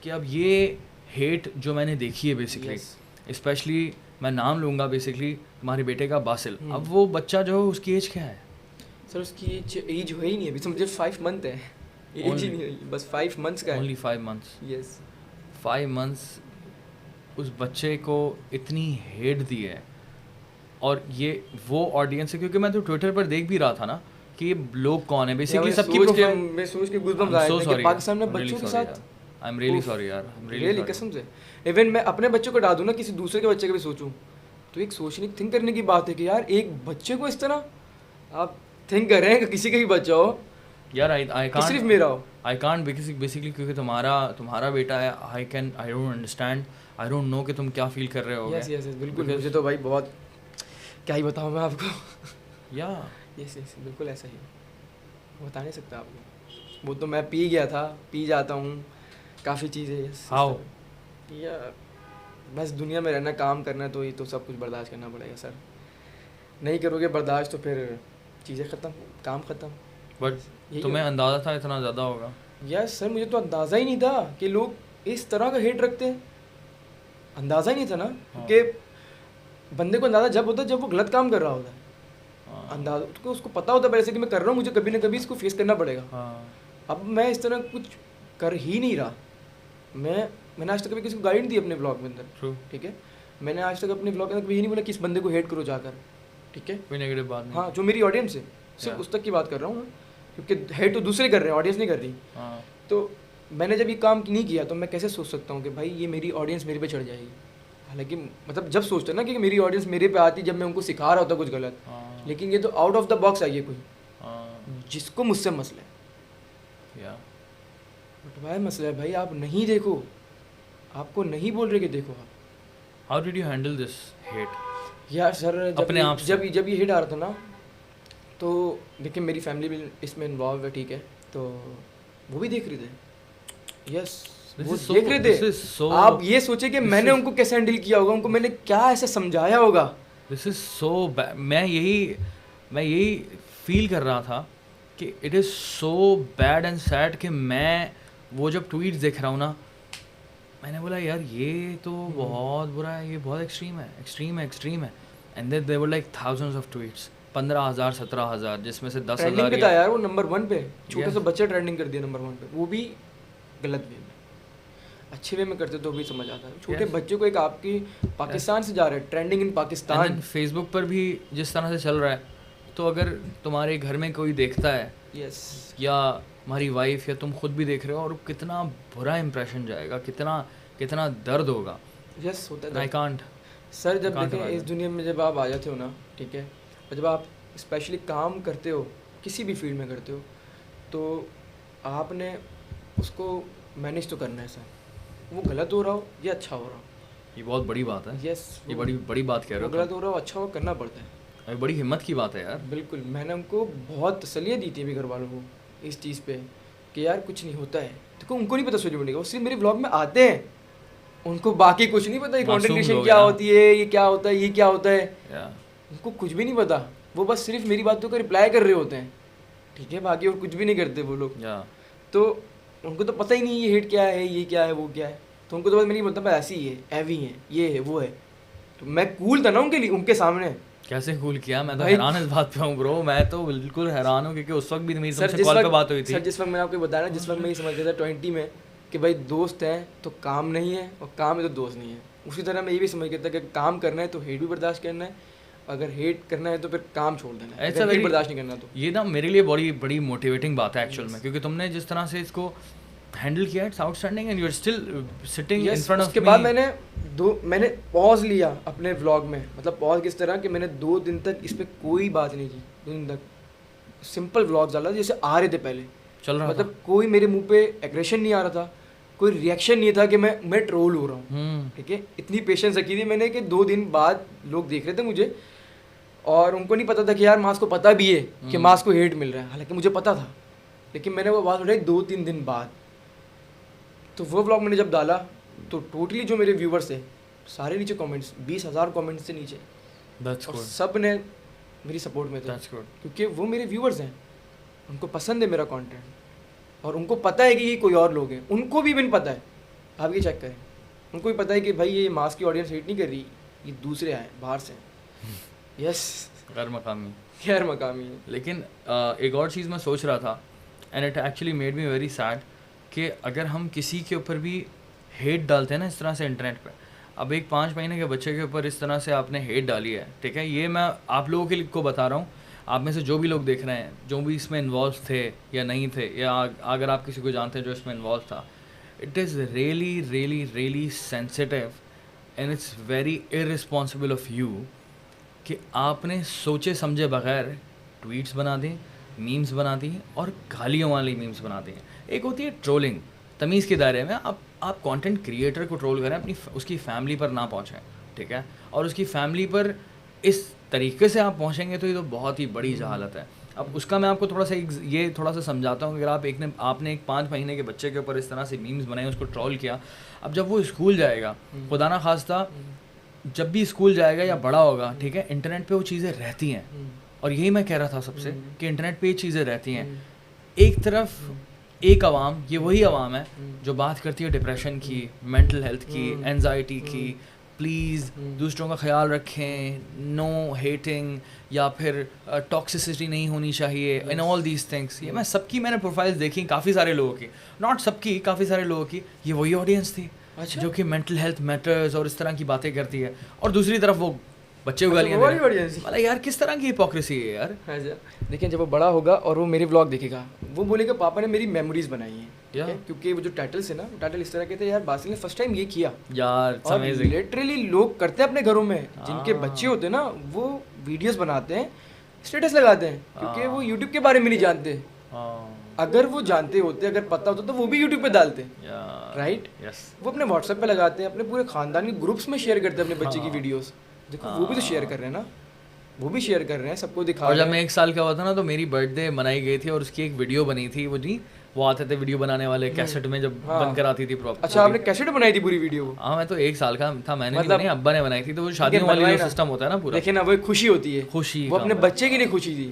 कि अब ये हेट जो मैंने देखी है बेसिकली, स्पेशली मैं नाम लूँगा बेसिकली तुम्हारे बेटे का बासिल, अब वो बच्चा जो है उसकी एज क्या है? सर उसकी एज हुई ही नहीं अभी, समझे 5 मंथ है, एज ही नहीं हुई, बस 5 मंथ्स का है। Only 5 months? यस 5 मंथ्स उस बच्चे को इतनी हेट दी है, और ये वो ऑडियंस है, क्योंकि मैं तो ट्विटर पर देख भी रहा था ना कि ये लोग कौन है बेसिकली, सबकी प्रोफाइल। मैं सोच के गूज़बम्स आए थे कि पाकिस्तान में बच्चों के साथ, आई एम रियली सॉरी यार, आई एम रियली सॉरी कसम से। इवन मैं अपने बच्चों को डाल दूँ ना, किसी दूसरे के बच्चे का भी सोचूं, तो एक सोचने थिंक करने की बात है कि यार एक बच्चे को इस तरह आप थिंक कर रहे हैं कि किसी का ही बच्चा हो यार। आई कांट, सिर्फ मेरा हो। आई कांट बेसिकली, क्योंकि तुम्हारा बेटा है। I don't understand, I don't know कि तुम क्या फील कर रहे हो। यस यस बिल्कुल, मुझे तो भाई बहुत, क्या ही बताऊँ मैं आपको। या यस यस बिल्कुल ऐसा ही, बता नहीं सकता आपको। वो तो मैं पी गया था, पी जाता हूँ काफ़ी चीज़ें। Yes how? या बस दुनिया में रहना, काम करना, तो ये तो सब कुछ बर्दाश्त करना पड़ेगा सर। नहीं करोगे बर्दाश्त तो फिर चीज़ें ख़त्म, काम ख़त्म। बट तुम्हें अंदाज़ा था इतना ज़्यादा होगा? यस सर, मुझे तो अंदाज़ा ही नहीं था कि लोग इस तरह का हेट रखते हैं। अंदाज़ा ही नहीं था ना, क्योंकि बंदे को अंदाज़ा जब होता है जब वो गलत काम कर रहा होता है। अंदाज़ा तो उसको पता होता है पहले से कि मैं कर रहा हूँ, मुझे कभी ना कभी इसको फेस करना पड़ेगा। अब मैं इस तरह कुछ कर ही नहीं रहा। मैंने आज तक कभी किसी को गाइड नहीं दी अपने ब्लॉग में अंदर, ठीक है। मैंने आज तक अपने ब्लॉग के अंदर कभी नहीं बोला कि इस बंदे को हेट करो जाकर, ठीक है, कोई नेगेटिव बात नहीं। हाँ, जो मेरी ऑडियंस है सिर्फ उस तक की बात कर रहा हूँ मैं, क्योंकि हेट तो दूसरे कर रहे हैं, ऑडियंस नहीं कर रही। तो मैंने जब ये काम नहीं किया तो मैं कैसे सोच सकता हूँ कि भाई ये मेरी ऑडियंस मेरे पे चढ़ जाएगी। हालांकि मतलब जब सोचते ना कि मेरी ऑडियंस मेरे पे आती जब मैं उनको सिखा रहा होता कुछ गलत, लेकिन ये तो out of the box I है कोई, जिसको मुझसे मसला है। बट भाई मसला है भाई, आप नहीं देखो, आपको नहीं बोल रहे कि देखो आप। How did you handle this hate? यार सर अपने आप से? जब ये हिट आ रहा था ना, तो देखिए मेरी फैमिली भी इसमें इन्वॉल्व है, ठीक है, तो वो भी देख रहे थे। यस वो देख रहे थे। आप ये सोचे कि मैंने उनको कैसे हैंडल किया होगा, उनको मैंने क्या ऐसे समझाया होगा। This is so bad. मैं यही फील कर रहा था कि it is so bad and sad कि मैं वो जब ट्वीट्स देख रहा हूँ ना, मैंने बोला यार ये तो बहुत बुरा है, ये बहुत एक्सट्रीम है। And there were like thousands of tweets, 15,000 17,000, जिसमें से 10,000 पे था यार वो नंबर 1 पे, छोटे से बच्चे ट्रेंडिंग कर दिया नंबर 1 पे, वो भी गलत वे में। अच्छे वे में करते तो भी समझ आता है। छोटे बच्चे को एक आपकी पाकिस्तान से जा रहा है, ट्रेंडिंग इन पाकिस्तान, फेसबुक पर भी जिस तरह से चल रहा है, तो अगर तुम्हारे घर में कोई देखता है, यस, या हमारी वाइफ या तुम खुद भी देख रहे हो, और कितना बुरा इंप्रेशन जाएगा, कितना दर्द होगा। यस होता है। आई कांट सर, जब देखें इस दुनिया में जब आप आ जाते हो ना, ठीक है, और जब आप स्पेशली काम करते हो, किसी भी फील्ड में करते हो, तो आपने उसको मैनेज तो करना है सर, वो गलत हो रहा हो या अच्छा हो रहा हो। ये बहुत बड़ी बात है। यस, ये बड़ी बात कह रहे हो। गलत हो रहा हो अच्छा हो, करना पड़ता है। बड़ी हिम्मत की बात है यार। बिल्कुल, मैंने उनको बहुत तसल्लियाँ दी थी अभी घर वालों को इस चीज़ पे कि यार कुछ नहीं होता है। देखो उनको नहीं पता सोशल मीडिया का, वो सिर्फ मेरे ब्लॉग में आते हैं, उनको बाकी कुछ नहीं पता, कंटेंट क्रिएशन क्या होती है, ये क्या होता है, ये क्या होता है, उनको कुछ भी नहीं पता। वो बस सिर्फ मेरी बातों का रिप्लाई कर रहे होते हैं, ठीक है, बाकी और कुछ भी नहीं करते वो लोग। तो उनको तो पता ही नहीं ये हेट क्या है, ये क्या है, वो क्या है। तो उनको तो बस मेरी मतलब ऐसी ही है, हैवी है, ये है, वो है। तो मैं कूल था ना उनके लिए, उनके सामने। कैसे कूल किया? मैं तो हैरान इस बात पे हूँ ब्रो, मैं तो बिल्कुल हैरान हूँ, क्योंकि उस वक्त भी मेरी तुमसे कॉल पे बात हुई थी। सर जिस वक्त मैंने आपको बताया ना, जिस वक्त मैं ये समझ गया था 20 में कि भाई दोस्त हैं तो काम नहीं है, और काम है तो दोस्त नहीं है, उसी तरह मैं ये भी समझ गया था कि काम करना है तो हेट भी बर्दाश्त करना है, अगर हेट करना है तो फिर काम छोड़ देना है, ऐसा हेट बर्दाश्त नहीं करना। तो ये ना मेरे लिए बड़ी मोटिवेटिंग बात है एक्चुअल में, क्योंकि तुमने जिस तरह से इसको हैंडल किया, it's outstanding, and you are still sitting in front of me. उसके बाद मैंने पॉज लिया अपने व्लॉग में, मतलब पॉज किस तरह कि मैंने 2 दिन तक इस पर कोई बात नहीं की, 2 दिन तक सिंपल व्लॉग डाला जैसे आ रहे थे पहले, चल रहा मतलब कोई मेरे मुंह पे एग्रेशन नहीं आ रहा था, कोई रिएक्शन नहीं था कि मैं ट्रोल हो रहा हूँ, ठीक है। इतनी पेशेंस रखी थी मैंने कि 2 दिन बाद लोग देख रहे थे मुझे, और उनको नहीं पता था कि यार मास को पता भी है कि मास को हेट मिल रहा है, हालांकि मुझे पता था, लेकिन मैंने वो बात उठाई 2-3 दिन बाद। तो वो व्लॉग मैंने जब डाला तो टोटली जो मेरे व्यूवर्स थे सारे नीचे कमेंट्स, 20,000 कमेंट्स थे नीचे, और सब ने मेरी सपोर्ट में थे, क्योंकि वो मेरे व्यूवर्स हैं, उनको पसंद है मेरा कंटेंट, और उनको पता है कि ये कोई और लोग हैं, उनको भी इवन पता है। आप ये चेक करें, उनको भी पता है कि भाई ये मास की ऑडियंस हिट नहीं कर रही, ये दूसरे आए बाहर से, यस गैर मकामी। खैर मकामी है। लेकिन एक और चीज़ मैं सोच रहा था, and it actually made me very sad, कि अगर हम किसी के ऊपर भी हेट डालते हैं ना इस तरह से इंटरनेट पे, अब एक 5 महीने के बच्चे के ऊपर इस तरह से आपने हेट डाली है, ठीक है, ये मैं आप लोगों के लिए को बता रहा हूँ, आप में से जो भी लोग देख रहे हैं, जो भी इसमें इन्वॉल्व थे या नहीं थे, या अगर आप किसी को जानते हैं जो इसमें इन्वॉल्व था, it is really really really sensitive and it's very irresponsible of you कि आपने सोचे समझे बगैर ट्वीट्स बना दी, मीम्स बना दी और गालियों वाली मीम्स बना दी। एक होती है ट्रोलिंग, तमीज़ के दायरे में आप कंटेंट क्रिएटर को ट्रोल करें, अपनी उसकी फैमिली पर ना पहुँचें, ठीक है, और उसकी फैमिली पर इस तरीके से आप पहुँचेंगे तो ये तो बहुत ही बड़ी जहालत है। अब उसका मैं आपको थोड़ा सा समझाता हूँ। अगर आपने एक 5 महीने के बच्चे के ऊपर इस तरह से मीम्स बनाए, उसको ट्रोल किया, अब जब वो स्कूल जाएगा, खुदा ना खास्ता जब भी स्कूल जाएगा या बड़ा होगा, ठीक है, इंटरनेट पे वो चीज़ें रहती हैं, और यही मैं कह रहा था सबसे कि इंटरनेट पे ये चीज़ें रहती हैं। एक तरफ एक आवाम, ये वही आवाम है जो बात करती है डिप्रेशन की, मेंटल हेल्थ की, एंजाइटी की, प्लीज़ दूसरों का ख्याल रखें, नो हेटिंग, या फिर टॉक्सिसिटी नहीं होनी चाहिए, इन ऑल दीज थिंग्स। ये मैंने प्रोफाइल्स देखी काफ़ी सारे लोगों की, नॉट सबकी, काफ़ी सारे लोगों की, ये वही ऑडियंस थी। अच्छा। जो कि मेंटल हेल्थ मैटर्स और इस तरह की बातें करती है, और दूसरी तरफ वो बच्चे को गालियां दे रहे हैं। मतलब यार किस तरह की हिपोक्रेसी है यार। देखिए जब वो बड़ा होगा और वो मेरे व्लॉग देखेगा, वो बोलेगा पापा ने मेरी मेमोरीज बनाई हैं, ठीक है, क्योंकि वो जो टाइटल्स है ना, टाइटल इस तरह के थे, यार बासिल ने फर्स्ट टाइम ये किया यार, और लिटरली लोग करते हैं अपने घरों में, जिनके बच्चे होते हैं ना, वो वीडियोस बनाते हैं, स्टेटस लगाते हैं, क्योंकि वो यूट्यूब के बारे में नहीं जानते। अगर वो जानते होते, अगर पता होता तो वो भी यूट्यूब पे डालते, राइट। वो अपने व्हाट्सएप पे लगाते हैं, अपने पूरे खानदान के ग्रुप्स में शेयर करते हैं अपने बच्चे की वीडियोस। देखो वो भी तो शेयर कर रहे हैं ना, वो भी शेयर कर रहे हैं, सबको दिखा रहे हैं। और जब मैं 1 साल का हुआ था ना, तो मेरी बर्थडे मनाई गई थी, और उसकी एक वीडियो बनी थी, वो आते थे वीडियो बनाने वाले कैसेट में, जब बनकर आती थी प्रॉपर। अच्छा, आपने कैसेट बनाई थी पूरी वीडियो? हाँ, मैं तो 1 साल का था, मैंने मतलब नहीं, अब्बा ने बनाई थी। तो वो शादियों वाली जो सिस्टम होता है ना पूरा, देखिए ना, वो खुशी होती है, खुशी, वो अपने बच्चे के लिए खुशी थी।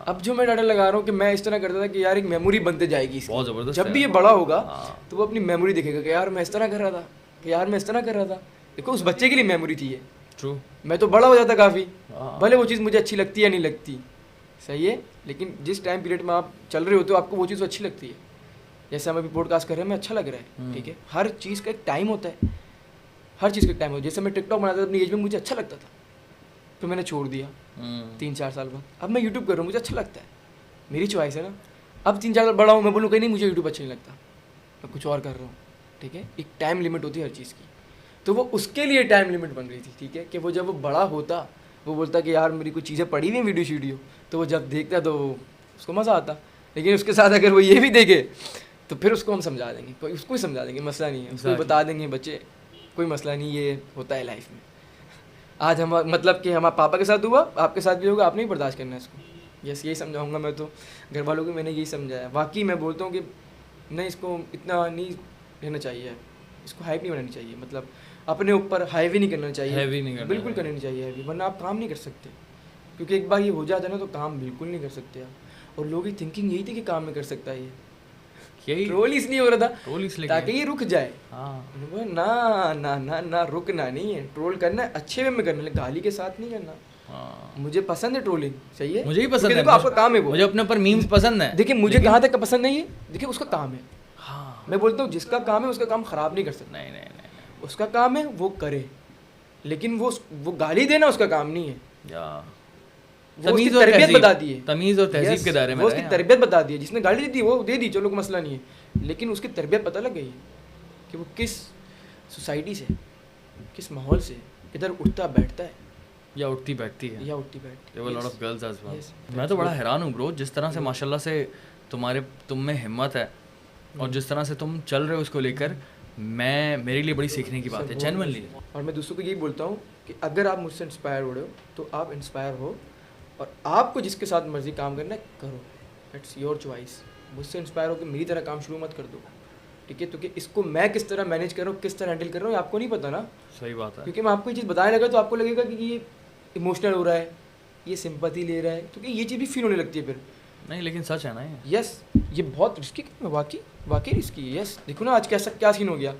अब जो मैं टाइटल लगा रहा हूँ कि मैं इस तरह करता था कि यार एक मेमोरी बनते जाएगी, बहुत जबरदस्त। जब भी ये बड़ा होगा तो वो अपनी मेमोरी देखेगा कि यार मैं इस तरह कर रहा था, कि यार मैं इस तरह कर रहा था। देखो उस बच्चे के लिए मेमोरी थी ये। ट्रू। मैं तो बड़ा हो जाता काफ़ी, भले वो चीज़ मुझे अच्छी लगती है या नहीं लगती, सही है, लेकिन जिस टाइम पीरियड में आप चल रहे होते हो आपको वो चीज़ अच्छी लगती है। जैसे हम अभी पॉडकास्ट कर रहे हैं, मैं अच्छा लग रहा है, ठीक है, हर चीज़ का एक टाइम होता है, हर चीज़ का एक टाइम होता है। जैसे मैं टिकटॉक बनाता था अपनी एज में, मुझे अच्छा लगता था, फिर मैंने छोड़ दिया 3-4 साल बाद। अब मैं यूट्यूब कर रहा हूँ, मुझे अच्छा लगता है, मेरी चॉइस है ना। अब 3-4 साल बड़ा हूँ, मैं बोलूँ कहीं नहीं मुझे यूट्यूब अच्छा नहीं लगता, मैं कुछ और कर रहा हूँ, ठीक है। एक टाइम लिमिट होती है हर चीज़ की, तो वो उसके लिए टाइम लिमिट बन रही थी, ठीक है, कि वो जब वो बड़ा होता, वो बोलता कि यार मेरी कुछ चीज़ें पड़ी हुई हैं वीडियो, तो वो जब देखता तो उसको मज़ा आता। लेकिन उसके साथ अगर वो ये भी देखे तो फिर उसको हम समझा देंगे, कोई उसको ही समझा देंगे, मसला नहीं है, उसको बता देंगे बच्चे कोई मसला नहीं, ये होता है लाइफ में। आज हम मतलब कि हमारे पापा के साथ हुआ, आपके साथ भी होगा, आपने ही बर्दाश्त करना है इसको। यस, यही समझाऊंगा मैं तो घर वालों को, मैंने यही समझाया। वाकई मैं बोलता हूँ कि नहीं, इसको इतना नहीं रहना चाहिए, इसको हाइप नहीं बनानी चाहिए, मतलब अपने ऊपर हाईवे नहीं करना चाहिए, हैवी नहीं करना, बिल्कुल करनी चाहिए हैवी, वरना आप काम नहीं कर सकते। क्योंकि एक बार ये हो जाता है ना तो काम बिल्कुल नहीं कर सकते आप। और लोगों की थिंकिंग यही थी कि काम में कर सकता है, ये ट्रोल इसलिए हो रहा था ताकि ये रुक जाए। हाँ। ना ना ना ना, रुकना नहीं है, ट्रोल करना है, अच्छे वे में करना है, गाली के साथ नहीं करना। हाँ। मुझे पसंद है ट्रोलिंग, सही है, मुझे ही पसंद है, देखो आपका काम है वो, मुझे अपने ऊपर मीम्स पसंद है। देखिए मुझे कहाँ तक पसंद नहीं है, देखिए उसका काम है। हाँ। मैं बोलता हूँ जिसका काम है उसका काम खराब नहीं कर सकता। नहीं, उसका काम है वो करे, लेकिन वो गाली देना उसका काम नहीं है। तमीज़ और तरबियत बता दी है, तमीज़ और तहजीब के दायरे में वो उसकी तरबियत बता दी है। जिसने गाली दी वो दे दी, चलो कोई मसला नहीं है, लेकिन उसकी तरबियत पता लग गई कि वो किस सोसाइटी से, किस माहौल से इधर उठता बैठता है, या उठती बैठती है, There were a lot of girls as well. मैं तो बड़ा हैरान हूँ ब्रो, जिस तरह से माशाल्लाह से तुम में हिम्मत है, और जिस तरह से तुम चल रहे हो उसको लेकर, मेरे लिए बड़ी सीखने की बात है, जेन्युइनली। और मैं दूसरों को यही बोलता हूँ कि अगर आप मुझसे इंस्पायर हो रहे हो तो आप इंस्पायर हो, और आपको जिसके साथ मर्जी काम करना है करो, इट्स योर चॉइस। मुझसे इंस्पायर हो कि मेरी तरह काम शुरू मत कर दो, ठीक है, क्योंकि इसको मैं किस तरह मैनेज कर रहा हूँ, किस तरह हैंडल कर रहा हूँ, आपको नहीं पता ना। सही बात है, क्योंकि मैं आपको ये चीज़ बताने लगा तो आपको लगेगा कि ये इमोशनल हो रहा है, ये सिंपैथी ले रहा है, क्योंकि ये चीज़ भी फील होने लगती है फिर। नहीं, लेकिन सच है ना ये। यस, ये बहुत रिस्की, वाकई रिस्की है। यस, देखो ना आज क्या सीन हो गया।